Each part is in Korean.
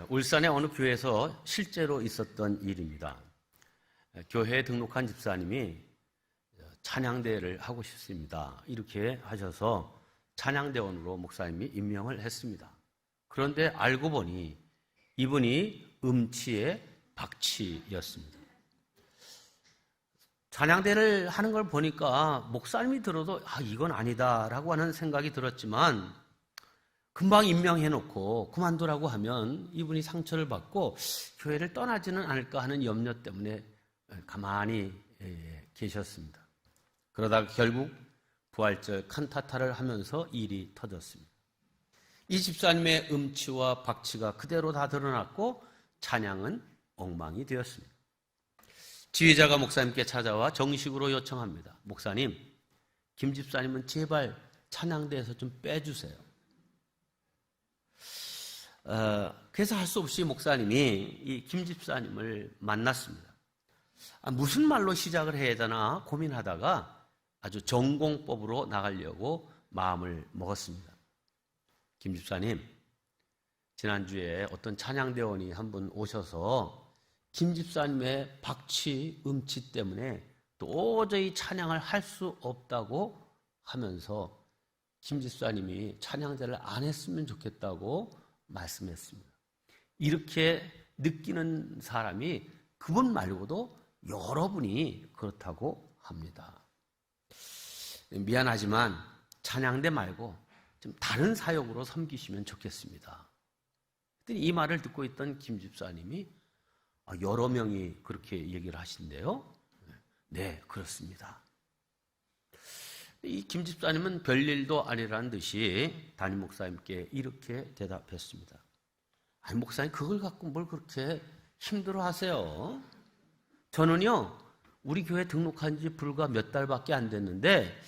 울산의 어느 교회에서 실제로 있었던 일입니다. 교회에 등록한 집사님이 찬양대회를 하고 싶습니다. 이렇게 하셔서 찬양대원으로 목사님이 임명을 했습니다. 그런데 알고 보니 이분이 음치의 박치였습니다. 찬양대회를 하는 걸 보니까 목사님이 들어도 이건 아니다라고 하는 생각이 들었지만 금방 임명해놓고 그만두라고 하면 이분이 상처를 받고 교회를 떠나지는 않을까 하는 염려 때문에 가만히 계셨습니다. 그러다가 결국 부활절 칸타타를 하면서 일이 터졌습니다. 이 집사님의 음치와 박치가 그대로 다 드러났고 찬양은 엉망이 되었습니다. 지휘자가 목사님께 찾아와 정식으로 요청합니다. 목사님, 김 집사님은 제발 찬양대에서 좀 빼주세요. 그래서 할 수 없이 목사님이 이 김 집사님을 만났습니다. 무슨 말로 시작을 해야 되나 고민하다가 아주 전공법으로 나가려고 마음을 먹었습니다. 김 집사님, 지난주에 어떤 찬양대원이 한 분 오셔서 김 집사님의 박치, 음치 때문에 도저히 찬양을 할 수 없다고 하면서 김 집사님이 찬양대를 안 했으면 좋겠다고 말씀했습니다. 이렇게 느끼는 사람이 그분 말고도 여러분이 그렇다고 합니다. 미안하지만 찬양대 말고 좀 다른 사역으로 섬기시면 좋겠습니다. 이 말을 듣고 있던 김 집사님이 여러 명이 그렇게 얘기를 하신대요. 네, 그렇습니다. 이 김 집사님은 별일도 아니라는 듯이 담임 목사님께 이렇게 대답했습니다. 아니, 목사님 그걸 갖고 뭘 그렇게 힘들어 하세요? 저는요, 우리 교회 등록한 지 불과 몇 달밖에 안 됐는데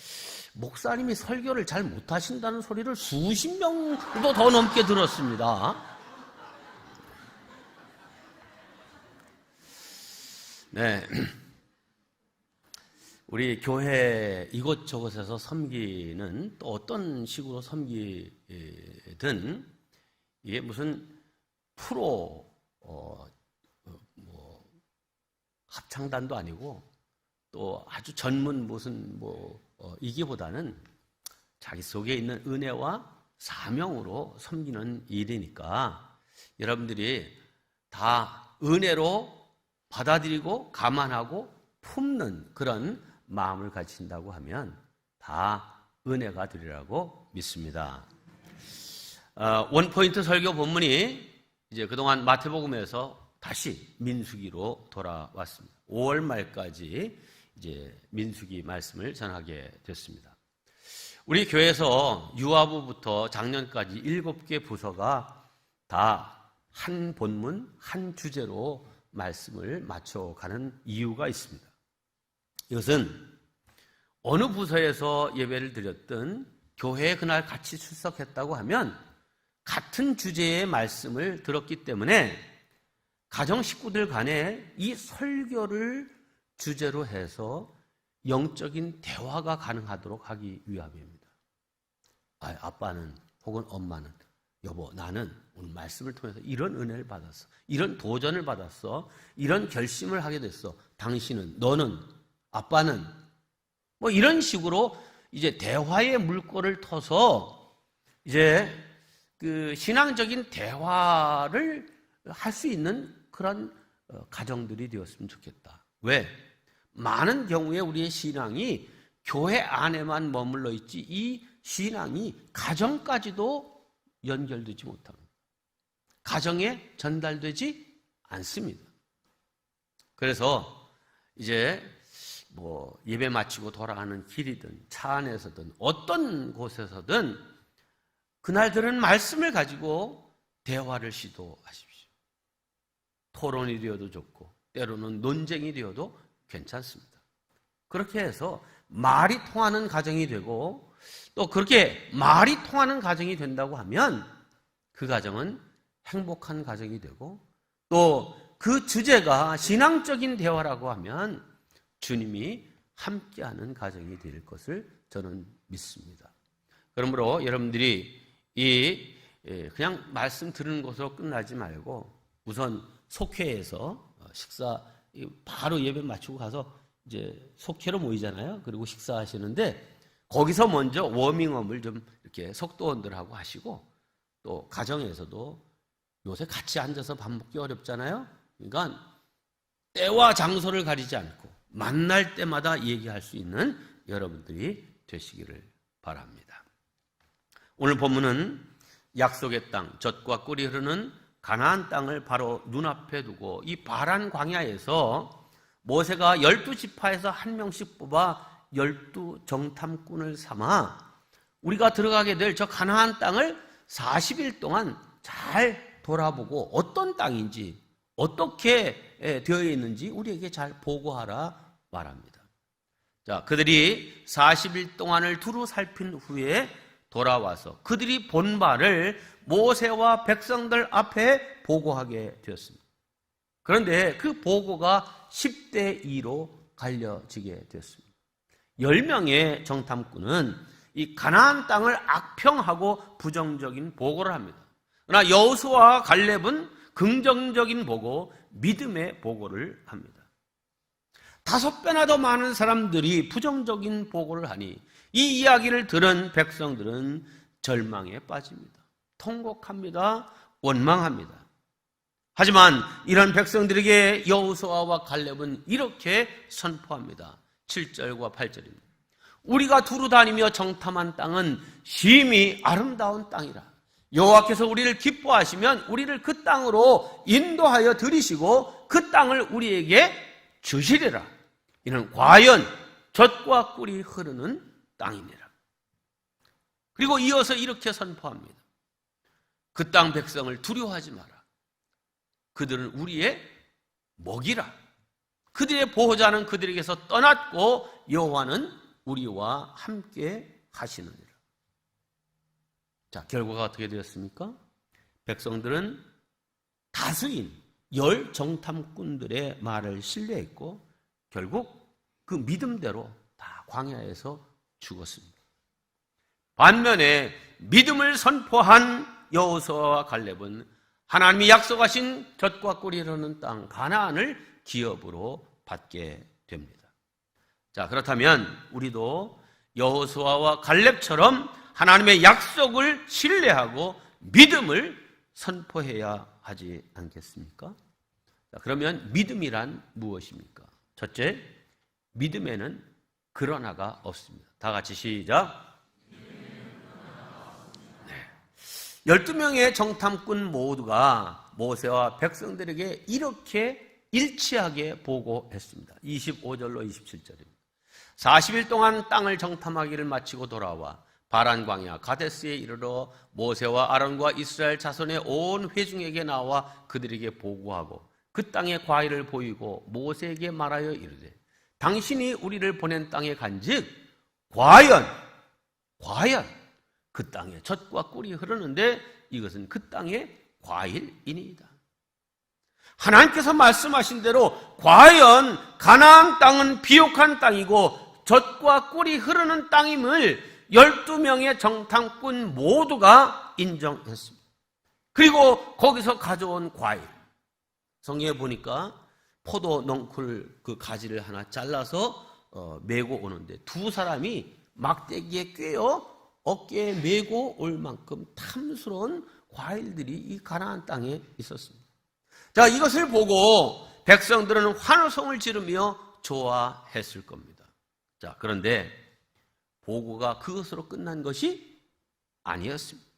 목사님이 설교를 잘 못하신다는 소리를 수십 명도 더 넘게 들었습니다. 네, 우리 교회 이곳저곳에서 섬기는 또 어떤 식으로 섬기든 이게 무슨 프로 합창단도 아니고 또 아주 전문 무슨 이기보다는 자기 속에 있는 은혜와 사명으로 섬기는 일이니까 여러분들이 다 은혜로 받아들이고 감안하고 품는 그런 마음을 가진다고 하면 다 은혜가 되리라고 믿습니다. 원포인트 설교 본문이 이제 그동안 마태복음에서 다시 민수기로 돌아왔습니다. 5월 말까지 이제 민수기 말씀을 전하게 됐습니다. 우리 교회에서 유아부부터 작년까지 7개 부서가 다 한 본문, 한 주제로 말씀을 맞춰가는 이유가 있습니다. 이것은 어느 부서에서 예배를 드렸든 교회에 그날 같이 출석했다고 하면 같은 주제의 말씀을 들었기 때문에 가정 식구들 간에 이 설교를 주제로 해서 영적인 대화가 가능하도록 하기 위함입니다. 아빠는 혹은 엄마는 여보, 나는 오늘 말씀을 통해서 이런 은혜를 받았어. 이런 도전을 받았어. 이런 결심을 하게 됐어. 당신은, 너는, 아빠는 이런 식으로 이제 대화의 물꼬를 터서 이제 그 신앙적인 대화를 할 수 있는 그런 가정들이 되었으면 좋겠다. 왜? 많은 경우에 우리의 신앙이 교회 안에만 머물러 있지 이 신앙이 가정까지도 연결되지 못합니다. 가정에 전달되지 않습니다. 그래서 이제 예배 마치고 돌아가는 길이든 차 안에서든 어떤 곳에서든 그날 들은 말씀을 가지고 대화를 시도하십시오. 토론이 되어도 좋고 때로는 논쟁이 되어도 괜찮습니다. 그렇게 해서 말이 통하는 가정이 되고 또 그렇게 말이 통하는 가정이 된다고 하면 그 가정은 행복한 가정이 되고 또 그 주제가 신앙적인 대화라고 하면 주님이 함께하는 가정이 될 것을 저는 믿습니다. 그러므로 여러분들이 이 그냥 말씀 들은 것으로 끝나지 말고 우선 속회에서 식사 바로 예배 마치고 가서 이제 속회로 모이잖아요. 그리고 식사하시는데 거기서 먼저 워밍업을 좀 이렇게 속도원들하고 하시고 또 가정에서도 요새 같이 앉아서 밥 먹기 어렵잖아요. 그러니까 때와 장소를 가리지 않고 만날 때마다 얘기할 수 있는 여러분들이 되시기를 바랍니다. 오늘 본문은 약속의 땅, 젖과 꿀이 흐르는 가나안 땅을 바로 눈앞에 두고 이 파란 광야에서 모세가 12지파에서 한 명씩 뽑아 12정탐꾼을 삼아 우리가 들어가게 될 저 가나안 땅을 40일 동안 잘 돌아보고 어떤 땅인지 어떻게 되어 있는지 우리에게 잘 보고하라 말합니다. 자, 그들이 40일 동안을 두루 살핀 후에 돌아와서 그들이 본 바를 모세와 백성들 앞에 보고하게 되었습니다. 그런데 그 보고가 10대 2로 갈려지게 되었습니다. 10명의 정탐꾼은 이 가나안 땅을 악평하고 부정적인 보고를 합니다. 그러나 여호수아와 갈렙은 긍정적인 보고, 믿음의 보고를 합니다. 5배나 더 많은 사람들이 부정적인 보고를 하니 이 이야기를 들은 백성들은 절망에 빠집니다. 통곡합니다. 원망합니다. 하지만 이런 백성들에게 여호수아와 갈렙은 이렇게 선포합니다. 7절과 8절입니다. 우리가 두루 다니며 정탐한 땅은 심히 아름다운 땅이라. 여호와께서 우리를 기뻐하시면 우리를 그 땅으로 인도하여 들이시고 그 땅을 우리에게 주시리라. 이는 과연 젖과 꿀이 흐르는 땅이니라. 그리고 이어서 이렇게 선포합니다. 그 땅 백성을 두려워하지 마라. 그들은 우리의 먹이라. 그들의 보호자는 그들에게서 떠났고 여호와는 우리와 함께 하시느니라. 자, 결과가 어떻게 되었습니까? 백성들은 다수인 10 정탐꾼들의 말을 신뢰했고 결국 그 믿음대로 다 광야에서 죽었습니다. 반면에 믿음을 선포한 여호수아와 갈렙은 하나님이 약속하신 젖과 꿀이 흐르는 땅 가나안을 기업으로 받게 됩니다. 자, 그렇다면 우리도 여호수아와 갈렙처럼 하나님의 약속을 신뢰하고 믿음을 선포해야 하지 않겠습니까? 자, 그러면 믿음이란 무엇입니까? 첫째, 믿음에는 그러나가 없습니다. 다 같이 시작. 12명의 정탐꾼 모두가 모세와 백성들에게 이렇게 일치하게 보고했습니다. 25절로 27절입니다. 40일 동안 땅을 정탐하기를 마치고 돌아와 바란 광야 가데스에 이르러 모세와 아론과 이스라엘 자손의 온 회중에게 나와 그들에게 보고하고 그 땅의 과일을 보이고 모세에게 말하여 이르되 당신이 우리를 보낸 땅에 간즉 과연 그 땅에 젖과 꿀이 흐르는데 이것은 그 땅의 과일이니이다. 하나님께서 말씀하신 대로 과연 가나안 땅은 비옥한 땅이고 젖과 꿀이 흐르는 땅임을 12명의 정탐꾼 모두가 인정했습니다. 그리고 거기서 가져온 과일, 성경에 보니까 포도 넝쿨 그 가지를 하나 잘라서 메고 오는데 두 사람이 막대기에 꿰어 어깨에 메고 올 만큼 탐스러운 과일들이 이 가나안 땅에 있었습니다. 자, 이것을 보고 백성들은 환호성을 지르며 좋아했을 겁니다. 자, 그런데 보고가 그것으로 끝난 것이 아니었습니다.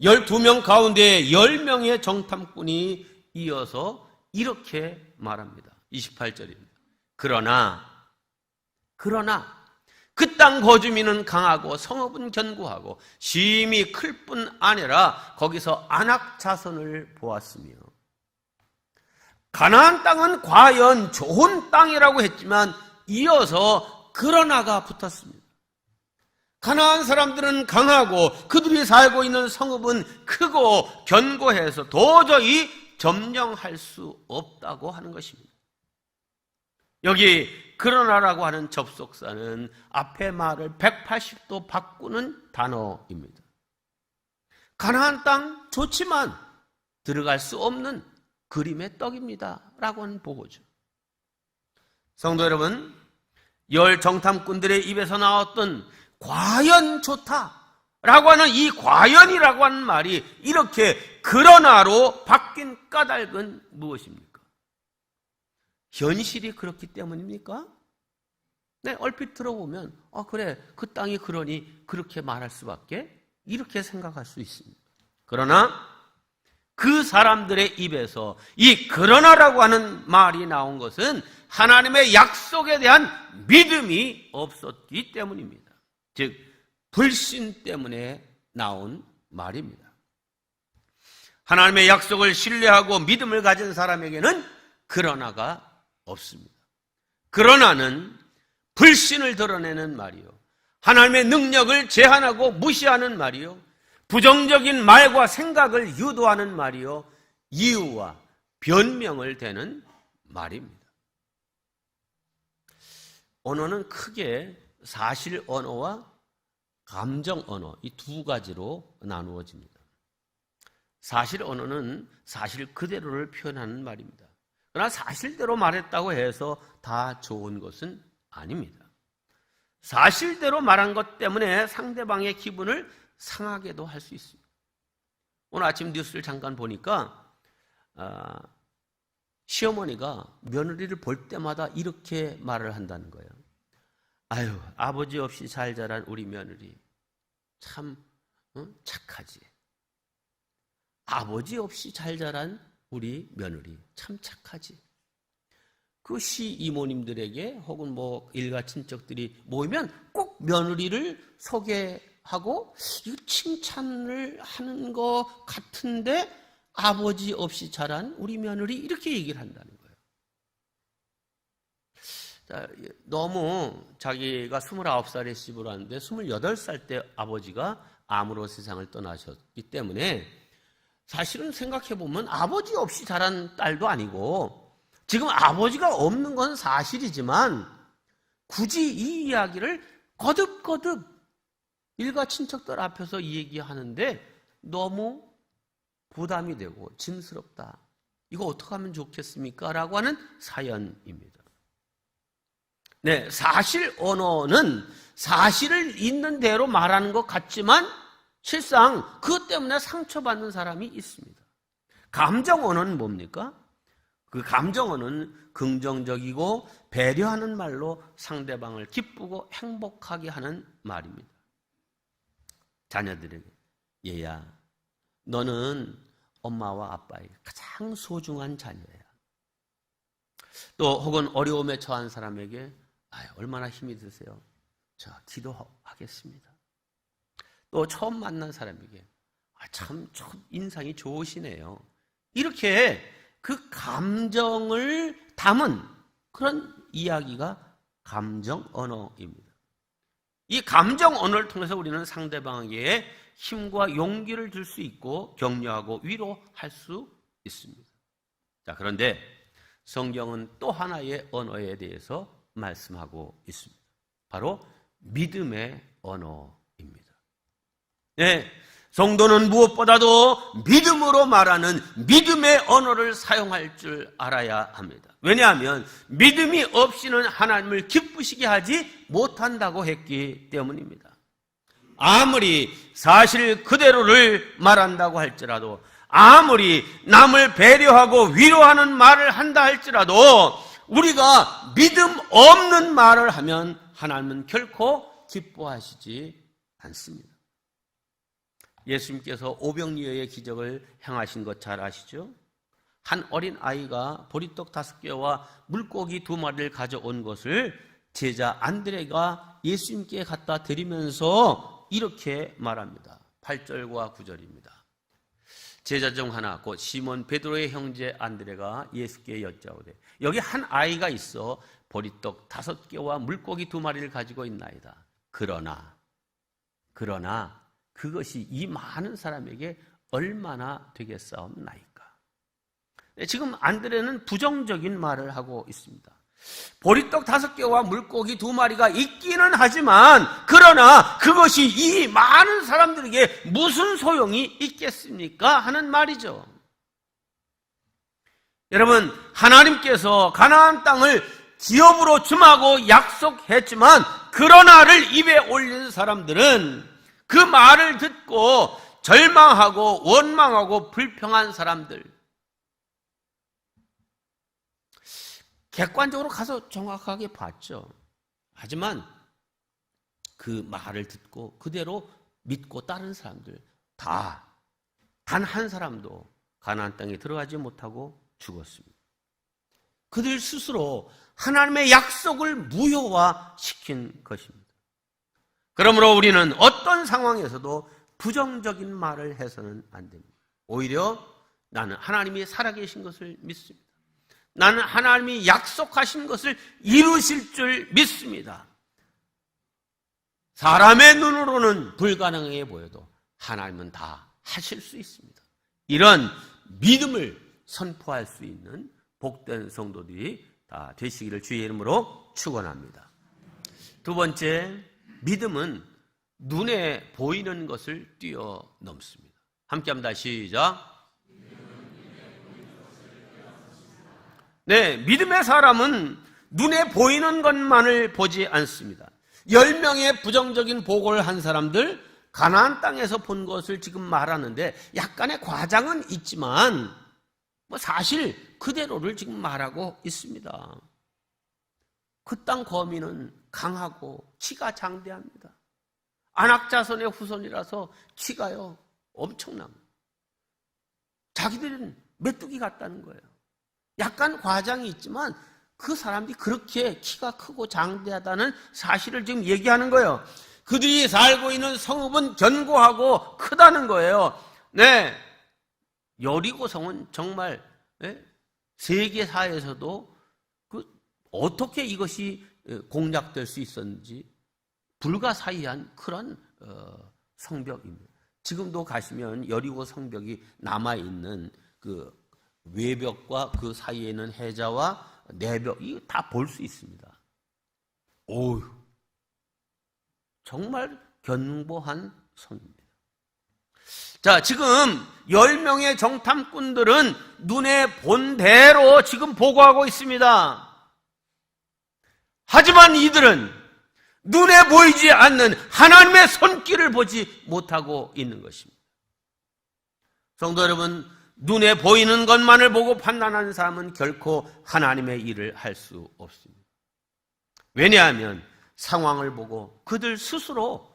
12명 가운데 10명의 정탐꾼이 이어서 이렇게 말합니다. 28절입니다. 그러나 그 땅 거주민은 강하고 성읍은 견고하고 심히 클 뿐 아니라 거기서 안악 자손을 보았으며 가나안 땅은 과연 좋은 땅이라고 했지만 이어서 그러나가 붙었습니다. 가나안 사람들은 강하고 그들이 살고 있는 성읍은 크고 견고해서 도저히 점령할 수 없다고 하는 것입니다. 여기 그러나라고 하는 접속사는 앞의 말을 180도 바꾸는 단어입니다. 가나안 땅 좋지만 들어갈 수 없는 그림의 떡입니다 라고 하는 보고죠. 성도 여러분, 열 정탐꾼들의 입에서 나왔던 과연 좋다라고 하는 이 과연이라고 하는 말이 이렇게 그러나로 바뀐 까닭은 무엇입니까? 현실이 그렇기 때문입니까? 네, 얼핏 들어보면 그래, 그 땅이 그러니 그렇게 말할 수밖에, 이렇게 생각할 수 있습니다. 그러나 그 사람들의 입에서 이 그러나라고 하는 말이 나온 것은 하나님의 약속에 대한 믿음이 없었기 때문입니다. 즉 불신 때문에 나온 말입니다. 하나님의 약속을 신뢰하고 믿음을 가진 사람에게는 그러나가 없습니다. 그러나는 불신을 드러내는 말이요, 하나님의 능력을 제한하고 무시하는 말이요, 부정적인 말과 생각을 유도하는 말이요, 이유와 변명을 대는 말입니다. 언어는 크게 사실 언어와 감정 언어, 이 두 가지로 나누어집니다. 사실 언어는 사실 그대로를 표현하는 말입니다. 그러나 사실대로 말했다고 해서 다 좋은 것은 아닙니다. 사실대로 말한 것 때문에 상대방의 기분을 상하게도 할 수 있습니다. 오늘 아침 뉴스를 잠깐 보니까 시어머니가 며느리를 볼 때마다 이렇게 말을 한다는 거예요. 아유, 아버지 없이 잘 자란 우리 며느리 참 착하지. 아버지 없이 잘 자란 우리 며느리 참 착하지. 그 시이모님들에게 혹은 뭐 일가 친척들이 모이면 꼭 며느리를 소개하고 이거 칭찬을 하는 것 같은데 아버지 없이 자란 우리 며느리, 이렇게 얘기를 한다는 거예요. 자, 너무 자기가 29살에 시집을 왔는데 28살 때 아버지가 암으로 세상을 떠나셨기 때문에 사실은 생각해보면 아버지 없이 자란 딸도 아니고 지금 아버지가 없는 건 사실이지만 굳이 이 이야기를 거듭거듭 일가 친척들 앞에서 얘기하는데 너무 부담이 되고 짐스럽다. 이거 어떻게 하면 좋겠습니까? 라고 하는 사연입니다. 네, 사실 언어는 사실을 있는 대로 말하는 것 같지만 실상 그것 때문에 상처받는 사람이 있습니다. 감정 언어는 뭡니까? 그 감정 언어는 긍정적이고 배려하는 말로 상대방을 기쁘고 행복하게 하는 말입니다. 자녀들에게, 얘야, 너는 엄마와 아빠의 가장 소중한 자녀야. 또 혹은 어려움에 처한 사람에게 얼마나 힘이 드세요? 자, 기도하겠습니다. 또 처음 만난 사람에게 참 인상이 좋으시네요. 이렇게 그 감정을 담은 그런 이야기가 감정 언어입니다. 이 감정 언어를 통해서 우리는 상대방에게 힘과 용기를 줄 수 있고 격려하고 위로할 수 있습니다. 자, 그런데 성경은 또 하나의 언어에 대해서 말씀하고 있습니다. 바로 믿음의 언어입니다. 네, 성도는 무엇보다도 믿음으로 말하는 믿음의 언어를 사용할 줄 알아야 합니다. 왜냐하면 믿음이 없이는 하나님을 기쁘시게 하지 못한다고 했기 때문입니다. 아무리 사실 그대로를 말한다고 할지라도, 아무리 남을 배려하고 위로하는 말을 한다 할지라도 우리가 믿음 없는 말을 하면 하나님은 결코 기뻐하시지 않습니다. 예수님께서 오병이어의 기적을 행하신 것 잘 아시죠? 한 어린 아이가 보리떡 5개와 물고기 2마리를 가져온 것을 제자 안드레가 예수님께 갖다 드리면서 이렇게 말합니다. 8절과 9절입니다. 제자 중 하나 곧 시몬 베드로의 형제 안드레가 예수께 여짜오되 여기 한 아이가 있어 보리떡 5개와 물고기 2마리를 가지고 있나이다. 그러나 그것이 이 많은 사람에게 얼마나 되겠사옵나이까. 지금 안드레는 부정적인 말을 하고 있습니다. 보리떡 5개와 물고기 2마리가 있기는 하지만 그러나 그것이 이 많은 사람들에게 무슨 소용이 있겠습니까? 하는 말이죠. 여러분, 하나님께서 가나안 땅을 기업으로 줌하고 약속했지만 그러나를 입에 올린 사람들은 그 말을 듣고 절망하고 원망하고 불평한 사람들, 객관적으로 가서 정확하게 봤죠. 하지만 그 말을 듣고 그대로 믿고 따른 사람들 다 단 한 사람도 가나안 땅에 들어가지 못하고 죽었습니다. 그들 스스로 하나님의 약속을 무효화시킨 것입니다. 그러므로 우리는 어떤 상황에서도 부정적인 말을 해서는 안 됩니다. 오히려 나는 하나님이 살아계신 것을 믿습니다. 나는 하나님이 약속하신 것을 이루실 줄 믿습니다. 사람의 눈으로는 불가능해 보여도 하나님은 다 하실 수 있습니다. 이런 믿음을 선포할 수 있는 복된 성도들이 다 되시기를 주의 이름으로 축원합니다. 두 번째, 믿음은 눈에 보이는 것을 뛰어넘습니다. 함께 합니다. 시작. 네, 믿음의 사람은 눈에 보이는 것만을 보지 않습니다. 10명의 부정적인 보고를 한 사람들, 가나안 땅에서 본 것을 지금 말하는데 약간의 과장은 있지만 사실 그대로를 지금 말하고 있습니다. 그 땅 거민은 강하고 키가 장대합니다. 안악자손의 후손이라서 키가요 엄청납니다. 자기들은 메뚜기 같다는 거예요. 약간 과장이 있지만 그 사람들이 그렇게 키가 크고 장대하다는 사실을 지금 얘기하는 거예요. 그들이 살고 있는 성읍은 견고하고 크다는 거예요. 네, 여리고성은 정말 세계사에서도 어떻게 이것이 공략될 수 있었는지 불가사의한 그런 성벽입니다. 지금도 가시면 여리고 성벽이 남아있는 그 외벽과 그 사이에 있는 해자와 내벽, 이거 다 볼 수 있습니다. 오우, 정말 견고한 성입니다. 자, 지금 10명의 정탐꾼들은 눈에 본 대로 지금 보고하고 있습니다. 하지만 이들은 눈에 보이지 않는 하나님의 손길을 보지 못하고 있는 것입니다. 성도 여러분, 눈에 보이는 것만을 보고 판단하는 사람은 결코 하나님의 일을 할 수 없습니다. 왜냐하면 상황을 보고 그들 스스로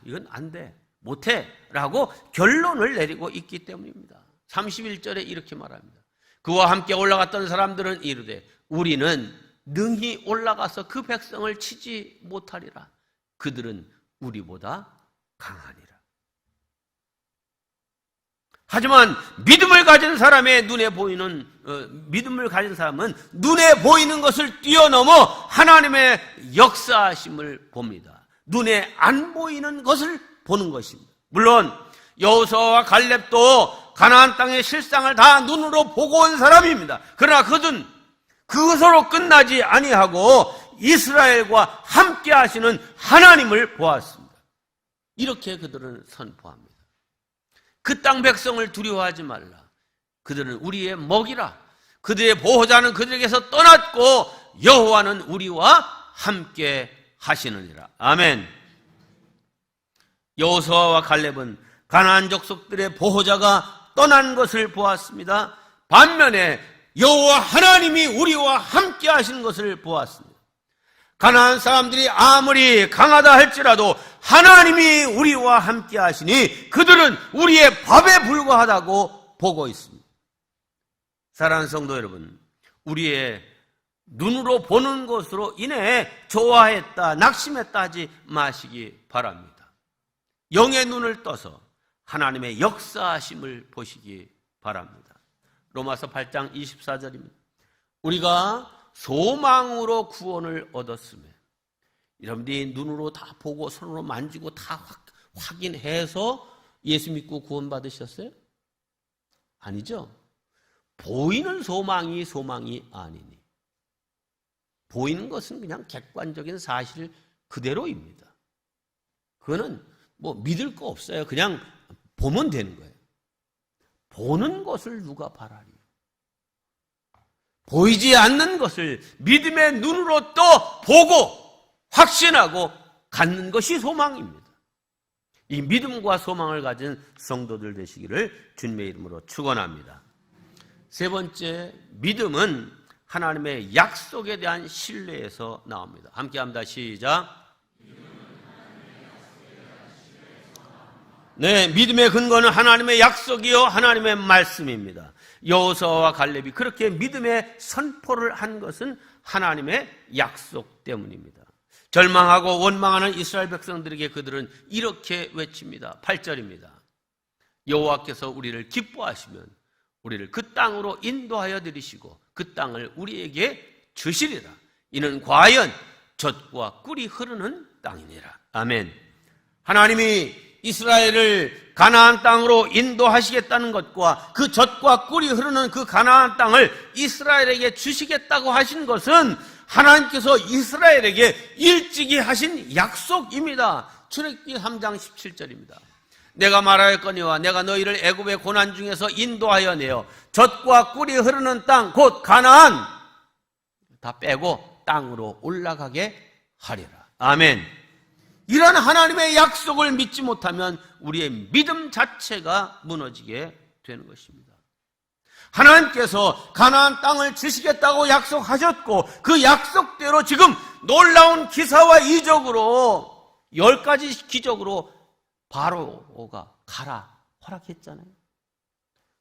이건 안 돼, 못해 라고 결론을 내리고 있기 때문입니다. 31절에 이렇게 말합니다. 그와 함께 올라갔던 사람들은 이르되 우리는 능히 올라가서 그 백성을 치지 못하리라. 그들은 우리보다 강하니라. 하지만 믿음을 가진 사람의 믿음을 가진 사람은 눈에 보이는 것을 뛰어넘어 하나님의 역사하심을 봅니다. 눈에 안 보이는 것을 보는 것입니다. 물론 여호수아와 갈렙도 가나안 땅의 실상을 다 눈으로 보고 온 사람입니다. 그러나 그들은 그것으로 끝나지 아니하고 이스라엘과 함께 하시는 하나님을 보았습니다. 이렇게 그들은 선포합니다. 그 땅 백성을 두려워하지 말라. 그들은 우리의 먹이라. 그들의 보호자는 그들에게서 떠났고 여호와는 우리와 함께 하시느니라. 아멘. 여호수아와 갈렙은 가나안 족속들의 보호자가 떠난 것을 보았습니다. 반면에 여호와 하나님이 우리와 함께 하시는 것을 보았습니다. 가나안 사람들이 아무리 강하다 할지라도 하나님이 우리와 함께 하시니 그들은 우리의 밥에 불과하다고 보고 있습니다. 사랑하는 성도 여러분, 우리의 눈으로 보는 것으로 인해 좋아했다, 낙심했다 하지 마시기 바랍니다. 영의 눈을 떠서 하나님의 역사하심을 보시기 바랍니다. 로마서 8장 24절입니다. 우리가 소망으로 구원을 얻었으며, 여러분들이 눈으로 다 보고 손으로 만지고 다 확인해서 예수 믿고 구원 받으셨어요? 아니죠. 보이는 소망이 아니니 보이는 것은 그냥 객관적인 사실 그대로입니다. 그거는 뭐 믿을 거 없어요. 그냥 보면 되는 거예요. 보는 것을 누가 바라리? 보이지 않는 것을 믿음의 눈으로 또 보고 확신하고 갖는 것이 소망입니다. 이 믿음과 소망을 가진 성도들 되시기를 주님의 이름으로 축원합니다. 세 번째, 믿음은 하나님의 약속에 대한 신뢰에서 나옵니다. 함께 합니다. 시작. 네, 믿음의 근거는 하나님의 약속이요 하나님의 말씀입니다. 여호수아와 갈렙이 그렇게 믿음의 선포를 한 것은 하나님의 약속 때문입니다. 절망하고 원망하는 이스라엘 백성들에게 그들은 이렇게 외칩니다. 8절입니다. 여호와께서 우리를 기뻐하시면 우리를 그 땅으로 인도하여 들이시고 그 땅을 우리에게 주시리라. 이는 과연 젖과 꿀이 흐르는 땅이니라. 아멘. 하나님이 이스라엘을 가나안 땅으로 인도하시겠다는 것과 그 젖과 꿀이 흐르는 그 가나안 땅을 이스라엘에게 주시겠다고 하신 것은 하나님께서 이스라엘에게 일찍이 하신 약속입니다. 출애굽기 3장 17절입니다. 내가 말하였거니와 내가 너희를 애굽의 고난 중에서 인도하여 내어 젖과 꿀이 흐르는 땅 곧 가나안 다 빼고 땅으로 올라가게 하리라. 아멘. 이런 하나님의 약속을 믿지 못하면 우리의 믿음 자체가 무너지게 되는 것입니다. 하나님께서 가나안 땅을 주시겠다고 약속하셨고 그 약속대로 지금 놀라운 기사와 이적으로 10가지 기적으로 바로가 가라 허락했잖아요.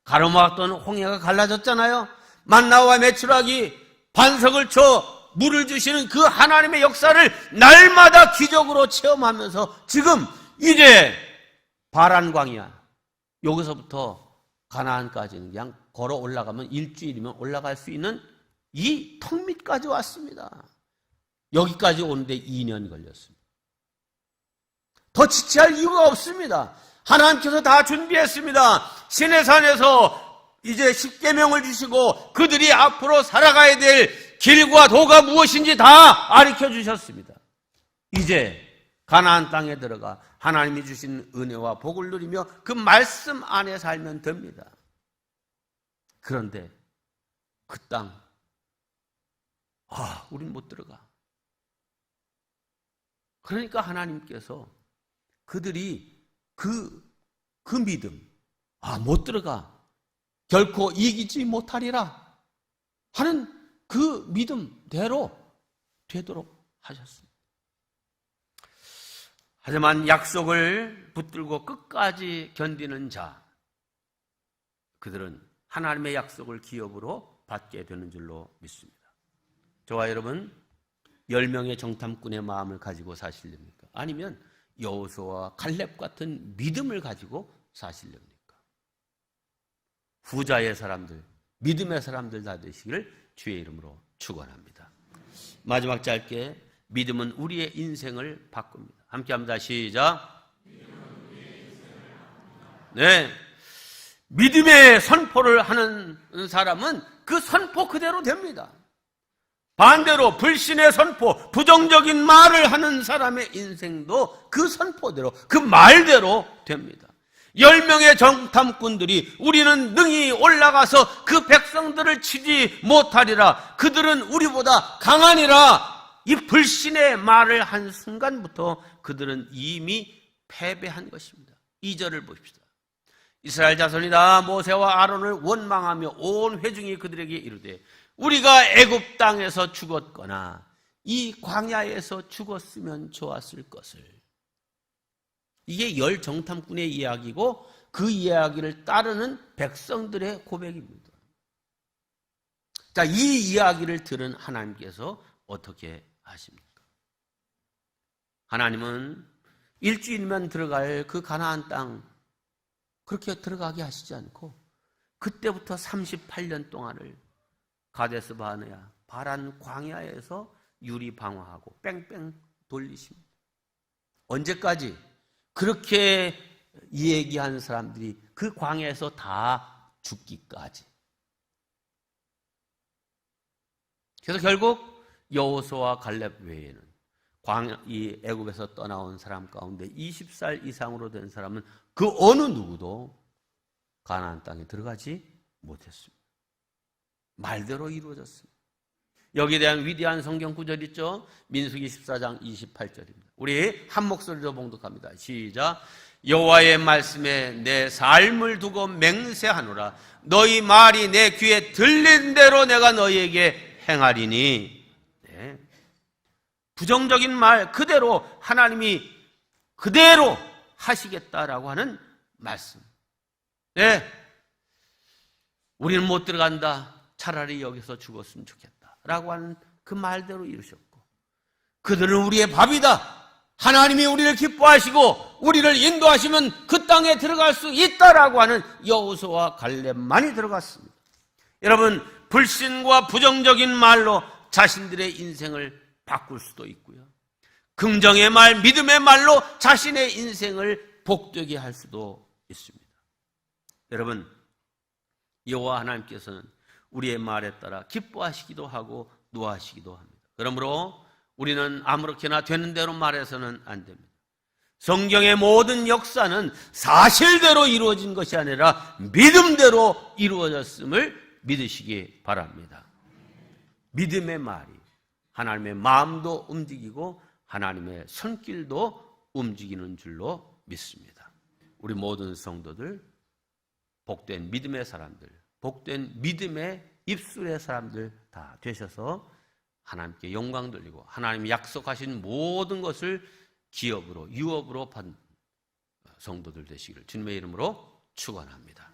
가로막던 홍해가 갈라졌잖아요. 만나와 메추라기 반석을 쳐 물을 주시는 그 하나님의 역사를 날마다 기적으로 체험하면서 지금 이제 바란 광야 여기서부터 가나안까지는 그냥 걸어 올라가면 일주일이면 올라갈 수 있는 이 턱 밑까지 왔습니다. 여기까지 오는데 2년 걸렸습니다. 더 지체할 이유가 없습니다. 하나님께서 다 준비했습니다. 시내산에서 이제 십계명을 주시고 그들이 앞으로 살아가야 될 길과 도가 무엇인지 다 가르쳐 주셨습니다. 이제 가나안 땅에 들어가 하나님이 주신 은혜와 복을 누리며 그 말씀 안에 살면 됩니다. 그런데 그 땅, 우린 못 들어가. 그러니까 하나님께서 그들이 그 믿음, 못 들어가. 결코 이기지 못하리라 하는 그 믿음대로 되도록 하셨습니다. 하지만 약속을 붙들고 끝까지 견디는 자, 그들은 하나님의 약속을 기업으로 받게 되는 줄로 믿습니다. 저와 여러분, 10명의 정탐꾼의 마음을 가지고 사시렵니까? 아니면 여호수아와 갈렙 같은 믿음을 가지고 사시렵니까? 후자의 사람들, 믿음의 사람들 다 되시기를 주의 이름으로 축원합니다. 마지막 짧게, 믿음은 우리의 인생을 바꿉니다. 함께 합니다. 시작. 네, 믿음의 선포를 하는 사람은 그 선포 그대로 됩니다. 반대로 불신의 선포, 부정적인 말을 하는 사람의 인생도 그 선포대로, 그 말대로 됩니다. 10명의 정탐꾼들이 우리는 능히 올라가서 그 백성들을 치지 못하리라, 그들은 우리보다 강하니라, 이 불신의 말을 한 순간부터 그들은 이미 패배한 것입니다. 2절을 보십시다. 이스라엘 자손이 다 모세와 아론을 원망하며 온 회중이 그들에게 이르되 우리가 애굽 땅에서 죽었거나 이 광야에서 죽었으면 좋았을 것을. 이게 10 정탐꾼의 이야기고 그 이야기를 따르는 백성들의 고백입니다. 자, 이 이야기를 들은 하나님께서 어떻게 하십니까? 하나님은 일주일만 들어갈 그 가나안 땅 그렇게 들어가게 하시지 않고 그때부터 38년 동안을 가데스 바네아 바란 광야에서 유리방어하고 뺑뺑 돌리십니다. 언제까지? 그렇게 얘기한 사람들이 그 광야에서 다 죽기까지. 그래서 결국 여호수아와 갈렙 외에는 이 애굽에서 떠나온 사람 가운데 20살 이상으로 된 사람은 그 어느 누구도 가나안 땅에 들어가지 못했습니다. 말대로 이루어졌습니다. 여기에 대한 위대한 성경 구절 있죠? 민수기 14장 28절입니다. 우리 한 목소리로 봉독합니다. 시작. 여호와의 말씀에 내 삶을 두고 맹세하노라. 너희 말이 내 귀에 들린 대로 내가 너희에게 행하리니. 네. 부정적인 말 그대로 하나님이 그대로 하시겠다라고 하는 말씀. 네. 우리는 못 들어간다. 차라리 여기서 죽었으면 좋겠다. 라고 하는 그 말대로 이루셨고, 그들은 우리의 밥이다. 하나님이 우리를 기뻐하시고 우리를 인도하시면 그 땅에 들어갈 수 있다라고 하는 여호수아와 갈렙만이 들어갔습니다. 여러분, 불신과 부정적인 말로 자신들의 인생을 바꿀 수도 있고요, 긍정의 말, 믿음의 말로 자신의 인생을 복되게 할 수도 있습니다. 여러분, 여호와 하나님께서는 우리의 말에 따라 기뻐하시기도 하고 노하시기도 합니다. 그러므로 우리는 아무렇게나 되는 대로 말해서는 안 됩니다. 성경의 모든 역사는 사실대로 이루어진 것이 아니라 믿음대로 이루어졌음을 믿으시기 바랍니다. 믿음의 말이 하나님의 마음도 움직이고 하나님의 손길도 움직이는 줄로 믿습니다. 우리 모든 성도들, 복된 믿음의 사람들, 복된 믿음의 입술의 사람들 다 되셔서 하나님께 영광 돌리고 하나님이 약속하신 모든 것을 기업으로, 유업으로 받는 성도들 되시기를 주님의 이름으로 축원합니다.